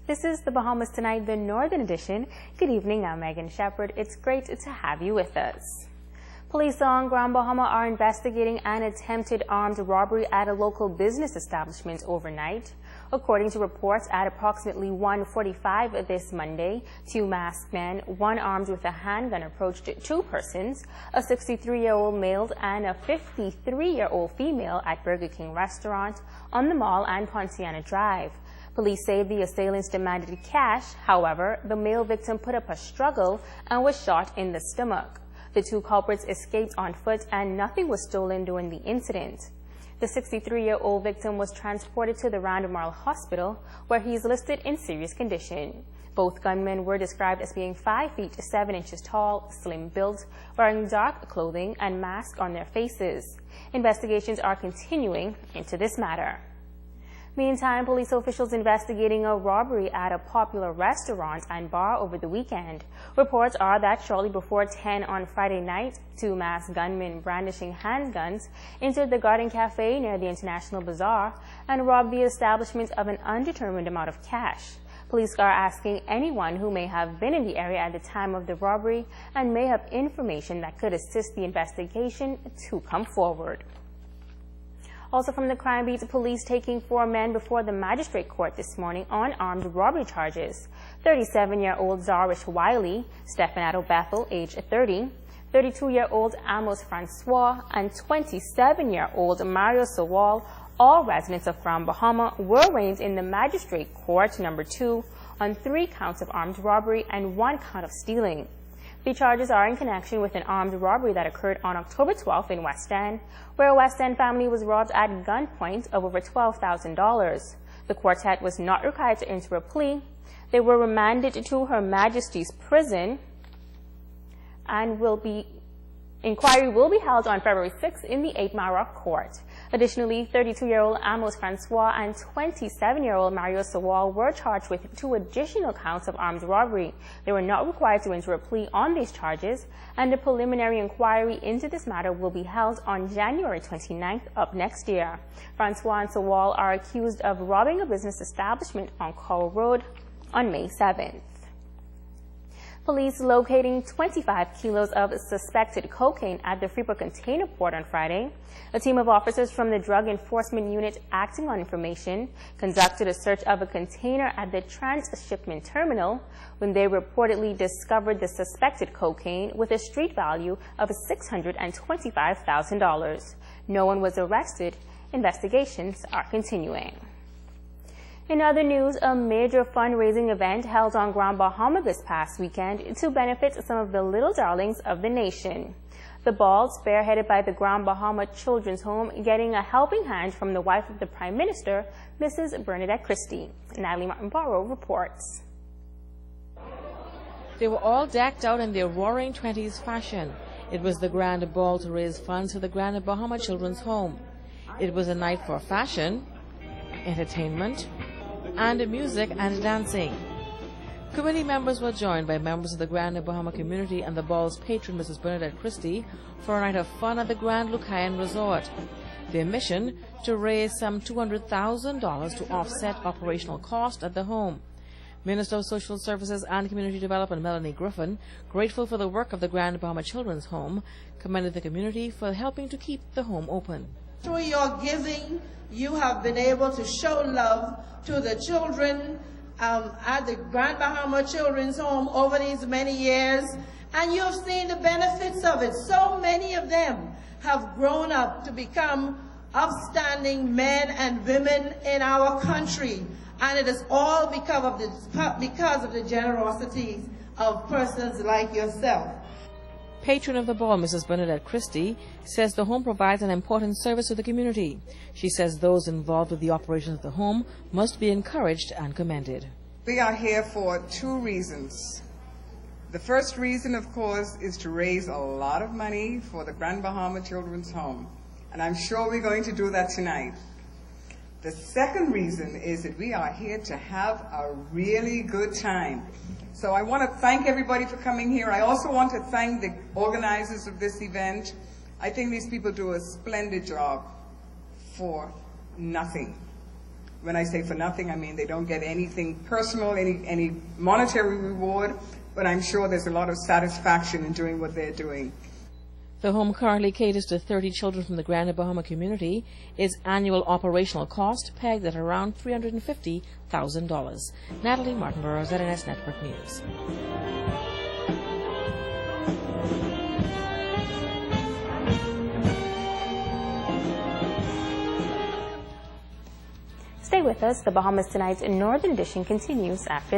This is the Bahamas Tonight, the Northern Edition. Good evening, I'm Megan Shepard. It's great to have you with us. Police on Grand Bahama are investigating an attempted armed robbery at a local business establishment overnight. According to reports, at approximately 1:45 this Monday, two masked men, one armed with a handgun, approached two persons, a 63-year-old male and a 53-year-old female at Burger King restaurant on the Mall and Ponciana Drive. Police say the assailants demanded cash. However, the male victim put up a struggle and was shot in the stomach. The two culprits escaped on foot and nothing was stolen during the incident. The 63-year-old victim was transported to the Random Moral Hospital, where he is listed in serious condition. Both gunmen were described as being 5 feet 7 inches tall, slim built, wearing dark clothing and masks on their faces. Investigations are continuing into this matter. Meantime, police officials investigating a robbery at a popular restaurant and bar over the weekend. Reports are that shortly before 10 on Friday night, two masked gunmen brandishing handguns entered the Garden Cafe near the International Bazaar and robbed the establishment of an undetermined amount of cash. Police are asking anyone who may have been in the area at the time of the robbery and may have information that could assist the investigation to come forward. Also from the crime beat, police taking 4 men before the magistrate court this morning on armed robbery charges. 37-year-old Zarish Wiley, Stefanato Bethel, age 30, 32-year-old Amos Francois, and 27-year-old Mario Sawal, all residents of Grand Bahama, were arraigned in the magistrate court number 2 on 3 counts of armed robbery and 1 count of stealing. The charges are in connection with an armed robbery that occurred on October 12th in West End, where a West End family was robbed at gunpoint of over $12,000. The quartet was not required to enter a plea. They were remanded to Her Majesty's Prison, and inquiry will be held on February 6th in the 8 Mile Rock Court. Additionally, 32-year-old Amos Francois and 27-year-old Mario Sawal were charged with 2 additional counts of armed robbery. They were not required to enter a plea on these charges, and a preliminary inquiry into this matter will be held on January 29th of next year. Francois and Sawal are accused of robbing a business establishment on Coral Road on May 7th. Police locating 25 kilos of suspected cocaine at the Freeport Container Port on Friday. A team of officers from the Drug Enforcement Unit, acting on information, conducted a search of a container at the transshipment terminal when they reportedly discovered the suspected cocaine with a street value of $625,000. No one was arrested. Investigations are continuing. In other news, a major fundraising event held on Grand Bahama this past weekend to benefit some of the little darlings of the nation. The ball, spearheaded by the Grand Bahama Children's Home, getting a helping hand from the wife of the Prime Minister, Mrs. Bernadette Christie. Natalie Martin-Barrow reports. They were all decked out in their roaring 20s fashion. It was the grand ball to raise funds for the Grand Bahama Children's Home. It was a night for fashion, entertainment, and music and dancing. Committee members were joined by members of the Grand Bahama community and the ball's patron, Mrs. Bernadette Christie, for a night of fun at the Grand Lucayan Resort. Their mission, to raise some $200,000 to offset operational cost at the home. Minister of Social Services and Community Development, Melanie Griffin, grateful for the work of the Grand Bahama Children's Home, commended the community for helping to keep the home open. Through your giving, you have been able to show love to the children at the Grand Bahama Children's Home over these many years, and you have seen the benefits of it. So many of them have grown up to become upstanding men and women in our country, and it is all because of the generosity of persons like yourself. Patron of the ball, Mrs. Bernadette Christie, says the home provides an important service to the community. She says those involved with the operations of the home must be encouraged and commended. We are here for 2 reasons. The first reason, of course, is to raise a lot of money for the Grand Bahama Children's Home, and I'm sure we're going to do that tonight. The second reason is that we are here to have a really good time. So I want to thank everybody for coming here. I also want to thank the organizers of this event. I think these people do a splendid job for nothing. When I say for nothing, I mean they don't get anything personal, any monetary reward, but I'm sure there's a lot of satisfaction in doing what they're doing. The home currently caters to 30 children from the Grand Bahama community. Its annual operational cost pegged at around $350,000. Natalie Martinborough, ZNS Network News. Stay with us. The Bahamas Tonight's Northern Edition continues after